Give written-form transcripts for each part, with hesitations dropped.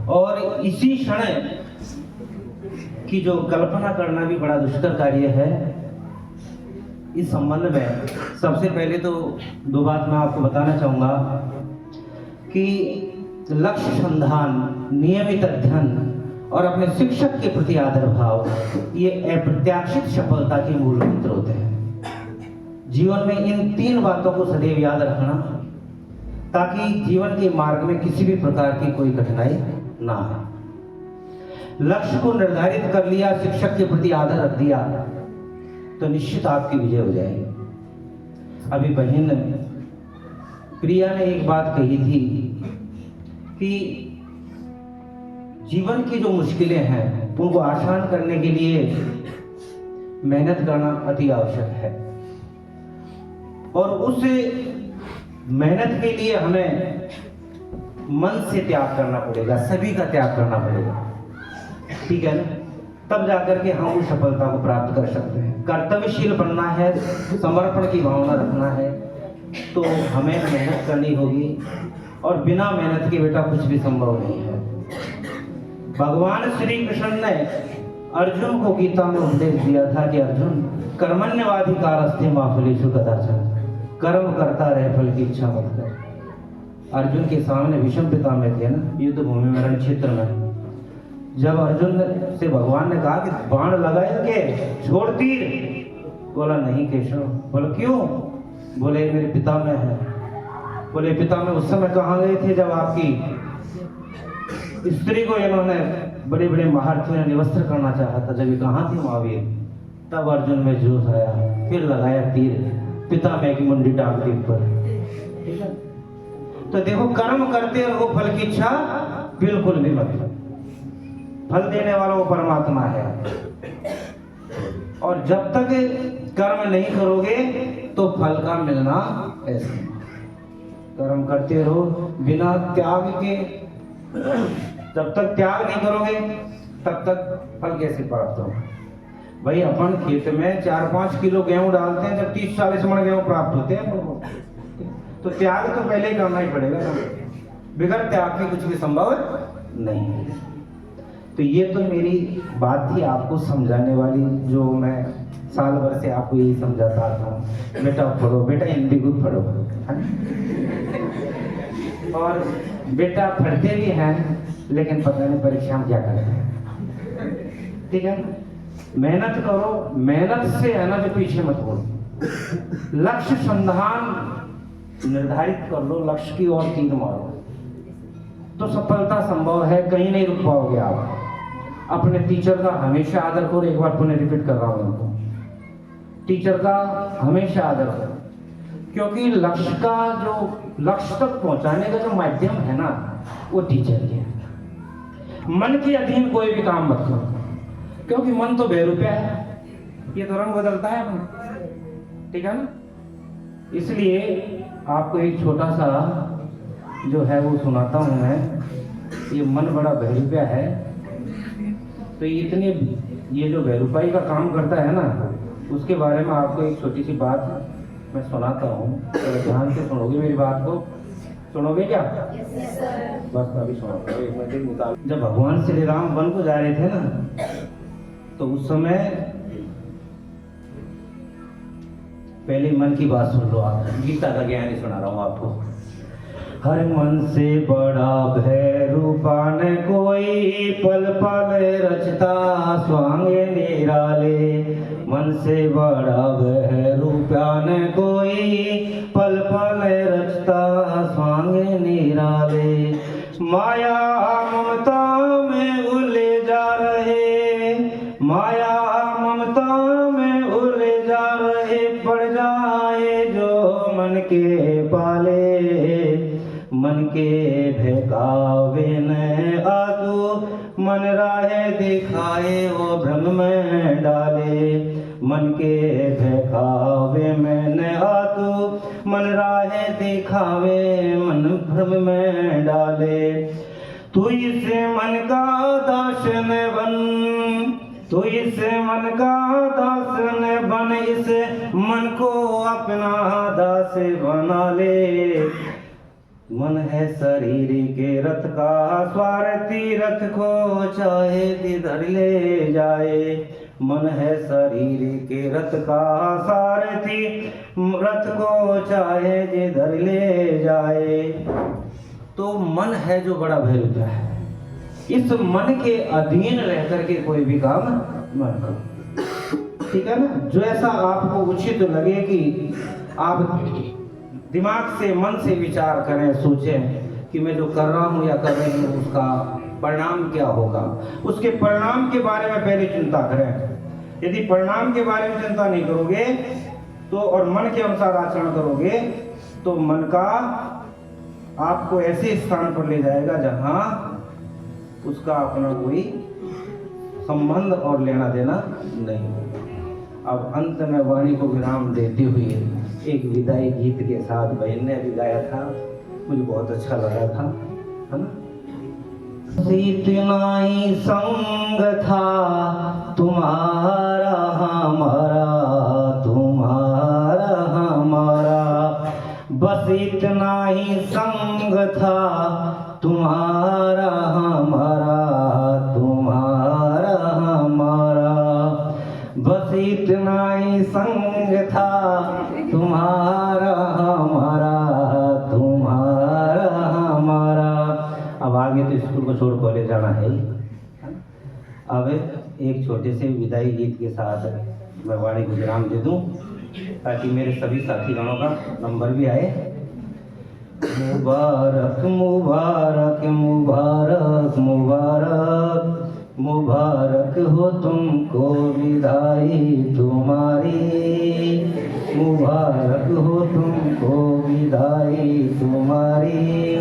और इसी क्षण की जो कल्पना करना भी बड़ा दुष्कर कार्य है। इस संबंध में सबसे पहले तो दो बात मैं आपको बताना चाहूँगा कि लक्ष्य संधान, नियमित अध्ययन और अपने शिक्षक के प्रति आदर भाव, ये अप्रत्याशित सफलता के मूल मंत्र होते हैं। जीवन में इन तीन बातों को सदैव याद रखना, ताकि जीवन के मार्ग में किसी भी प्रकार की कोई कठिनाई ना हो। लक्ष्य को निर्धारित कर लिया, शिक्षक के प्रति आदर रख दिया, तो निश्चित आपकी विजय हो जाएगी। अभी बहन प्रिया ने एक बात कही थी कि जीवन की जो मुश्किलें हैं उनको आसान करने के लिए मेहनत करना अति आवश्यक है, और उस मेहनत के लिए हमें मन से त्याग करना पड़ेगा, सभी का त्याग करना पड़ेगा, ठीक है ना? तब जाकर के हम उस सफलता को प्राप्त कर सकते हैं। कर्तव्यशील बनना है, समर्पण की भावना रखना है, तो हमें मेहनत करनी होगी, और बिना मेहनत के बेटा कुछ भी संभव नहीं है। भगवान श्री कृष्ण ने अर्जुन को गीता में उपदेश दिया था कि अर्जुन, कर्मण्यवाधिकारस्ते मा फलेषु कदाचन, कर्म करता रहे, फल की इच्छा मत कर। अर्जुन के सामने भीष्म पितामह थे ना, युद्ध भूमि में, रण क्षेत्र में। जब अर्जुन से भगवान ने कहा कि बाण लगाए के छोड़ तीर, बोला नहीं केशव। बोला क्यों? बोले मेरे पितामह है। बोले पितामह उस समय कहाँ गए थे जब आपकी स्त्री को इन्होंने बड़े बड़े महारथियों ने निवस्त्र करना चाहा था, जब ये कहाँ थे महावीर? तब अर्जुन में जोश आया, फिर लगाया तीर, पितामह की मुंडी टांग दी ऊपर, ठीक है? तो देखो, कर्म करते रहो, फल की इच्छा बिल्कुल भी मत करो। फल देने वाला वो परमात्मा है, और जब तक कर्म नहीं करोगे तो फल का मिलना ऐसे। कर्म करते रहो बिना त्याग के, जब तक त्याग नहीं करोगे तब तक फल कैसे प्राप्त होगा? भाई अपन खेत में 4-5 किलो गेहूं डालते हैं, जब 30-40 मण गेहूं प्राप्त होते हैं, तो त्याग तो पहले ही करना ही पड़ेगा ना। बिगड़ त्याग के कुछ भी संभव नहीं है। तो ये तो मेरी बात थी आपको समझाने वाली, जो मैं साल भर से आपको यही समझाता था, बेटा पढ़ो, बेटा हिंदी को पढ़ो, और बेटा पढ़ते भी हैं, लेकिन पता नहीं परीक्षा में क्या करते हैं, ठीक है? मेहनत करो, मेहनत से है ना, जो पीछे मत बोलो। लक्ष्य संधान निर्धारित कर लो, लक्ष्य की ओर तीर मारो, तो सफलता संभव है, कहीं नहीं रुक पाओगे आप। अपने टीचर का हमेशा आदर करो, एक बार पुनः रिपीट कर रहा हूं उनको, टीचर का हमेशा आदर करो, क्योंकि लक्ष्य का जो लक्ष्य तक पहुंचाने का जो माध्यम है ना, वो टीचर ही है। मन के अधीन कोई भी काम मत करो, क्योंकि मन तो बेरुपया है, ये तो रंग बदलता है अपना, ठीक है ना? इसलिए आपको एक छोटा सा जो है वो सुनाता हूं मैं। ये मन बड़ा बेरुपया है, तो इतने ये जो बेरुपाई का काम करता है ना, उसके बारे में आपको एक छोटी सी बात मैं सुनाता हूँ, तो ध्यान से सुनोगे मेरी बात को, सुनोगे क्या? बस अभी सुनो, एक मिनट निकाल। जब भगवान श्री राम वन को जा रहे थे ना, तो उस समय पहले मन की बात सुन लो आप, गीता का ज्ञान ही सुना रहा हूँ आपको। हर मन से बड़ा भैरूपा न कोई, पल पल रचता स्वांगे निराले। मन से बड़ा भैरूपा न कोई, पल पल रचता स्वांगे निराले। माया ममता में उलझा रहे, माया ममता में उलझा रहे, पड़ जाए जो मन के पाले। मन के बहकावे न आतु, मन राहे दिखाए वो भ्रम में डाले। मन के बहकावे में न आतु, मन राहे दिखावे मन भ्रम में डाले। तू इस मन का दास न बन, तू इस मन का दास न बन, इस मन को अपना दास बना ले। मन है शरीर के रथ का स्वार्थी, रथ को चाहे जिधर ले जाए। मन है शरीर के रथ का सारथी, रथ को चाहे जिधर ले जाए। तो मन है जो बड़ा भैरव है, इस मन के अधीन रह करके कोई भी काम मत करो, ठीक है ना। जो ऐसा आपको उचित लगे कि आप दिमाग से, मन से विचार करें, सोचें कि मैं जो कर रहा हूँ या कर रही हूँ उसका परिणाम क्या होगा, उसके परिणाम के बारे में पहले चिंता करें। यदि परिणाम के बारे में चिंता नहीं करोगे तो, और मन के अनुसार आचरण करोगे, तो मन का आपको ऐसे स्थान पर ले जाएगा जहां उसका अपना कोई संबंध और लेना देना नहीं। अब अंत में वाणी को विराम देते हुए एक विदाई गीत के साथ बहन ने भी गाया था, मुझे बहुत अच्छा लगा था, है ना। इतना ही संग था तुम्हारा हमारा, तुम्हारा हमारा, बस इतना ही संग था तुम्हारा हमारा, तुम्हारा हमारा, बस इतना ही संग था तुम्हारा हमारा, तुम्हारा हमारा। अब आगे तो स्कूल को छोड़ कॉलेज जाना है। अब एक छोटे से विदाई गीत के साथ मैं वाणी को विराम दे दूं ताकि मेरे सभी साथीगणों का नंबर भी आए। मुबारक मुबारक मुबारक मुबारक, मुबारक हो तुमको विदाई तुम्हारी, मुबारक हो तुमको विदाई तुम्हारी,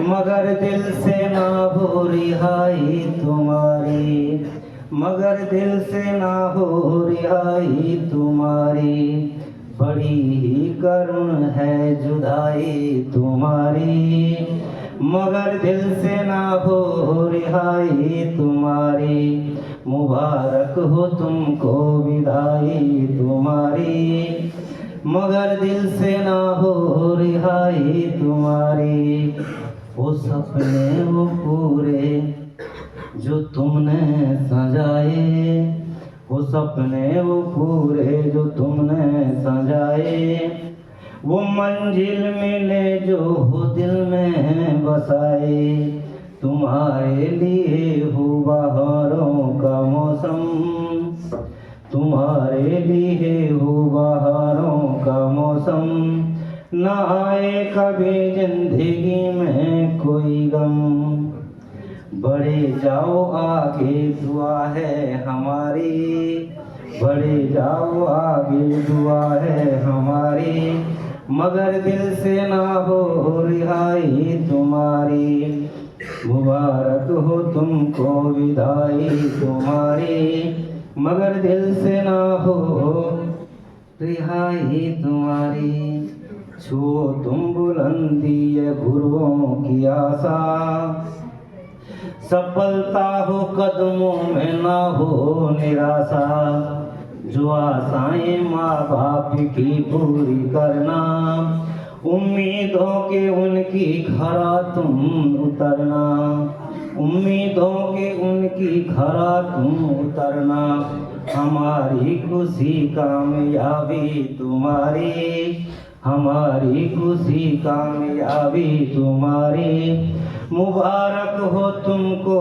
मगर दिल से ना हो रिहाई तुम्हारी, मगर दिल से ना हो रिहाई तुम्हारी, बड़ी ही करुण है जुदाई तुम्हारी, मगर दिल से ना हो रिहाई तुम्हारी, मुबारक हो तुमको विदाई तुम्हारी, मगर दिल से ना हो रिहाई तुम्हारी। वो सपने वो पूरे जो तुमने सजाए, वो सपने वो पूरे जो तुमने सजाए, वो मंजिल मिले जो हो दिल में बसाए, तुम्हारे लिए हो बहारों का मौसम, तुम्हारे लिए हो बहारों का मौसम, ना आए कभी जिंदगी में कोई गम, बढ़े जाओ आगे दुआ है हमारी, बढ़े जाओ आगे दुआ है हमारी, मगर दिल से ना हो रिहाई तुम्हारी, मुबारक हो तुमको विदाई तुम्हारी, मगर दिल से ना हो रिहाई तुम्हारी। छुओ तुम बुलंदी है गुरुओं की आशा, सफलता हो कदमों में ना हो निराशा, जो आशाएं माँ बाप की पूरी करना, उम्मीदों के उनकी खरा तुम उतरना, उम्मीदों के उनकी खरा तुम उतरना, हमारी खुशी कामयाबी तुम्हारी, हमारी खुशी कामयाबी तुम्हारी, मुबारक हो तुमको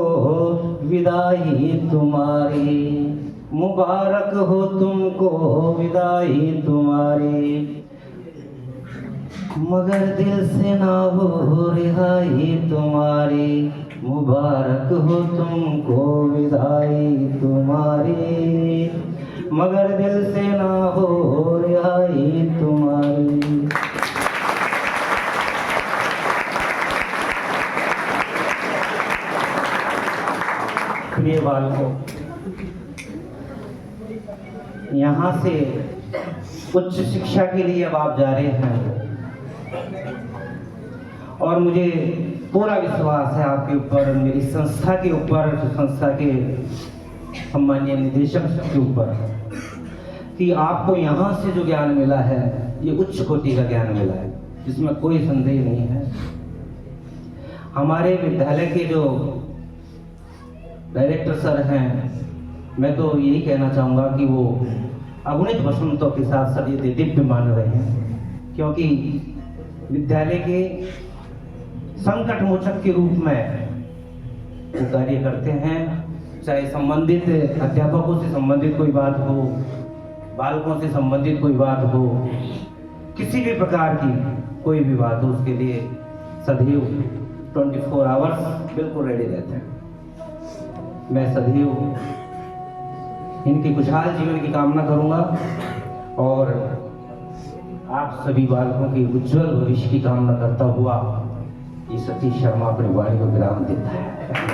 विदाई तुम्हारी, मुबारक हो तुमको विदाई तुम्हारी, मगर दिल से ना हो रिहाई तुम्हारी, मुबारक हो तुमको विदाई तुम्हारी, मगर दिल से ना हो रिहाई तुम्हारी। प्रिय बालकों, यहाँ से उच्च शिक्षा के लिए अब आप जा रहे हैं और मुझे पूरा विश्वास है आपके ऊपर, मेरी संस्था के ऊपर, संस्था के सम्मानीय निदेशक के ऊपर, कि आपको यहाँ से जो ज्ञान मिला है ये उच्च कोटि का ज्ञान मिला है, जिसमें कोई संदेह नहीं है। हमारे विद्यालय के जो डायरेक्टर सर हैं, मैं तो यही कहना चाहूँगा कि वो अगणित वसंतों के साथ सदैव दिव्य मान रहे हैं, क्योंकि विद्यालय के संकट मोचक के रूप में वो कार्य करते हैं। चाहे संबंधित अध्यापकों से संबंधित कोई बात हो, बालकों से संबंधित कोई बात हो, किसी भी प्रकार की कोई भी बात हो, उसके लिए सदैव 24 आवर्स बिल्कुल रेडी रहते हैं। मैं सदैव इनकी खुशहाल जीवन की कामना करूंगा और आप सभी बालकों के उज्जवल भविष्य की कामना करता हुआ ये सतीश शर्मा अपनी वाणी को विराम देता है।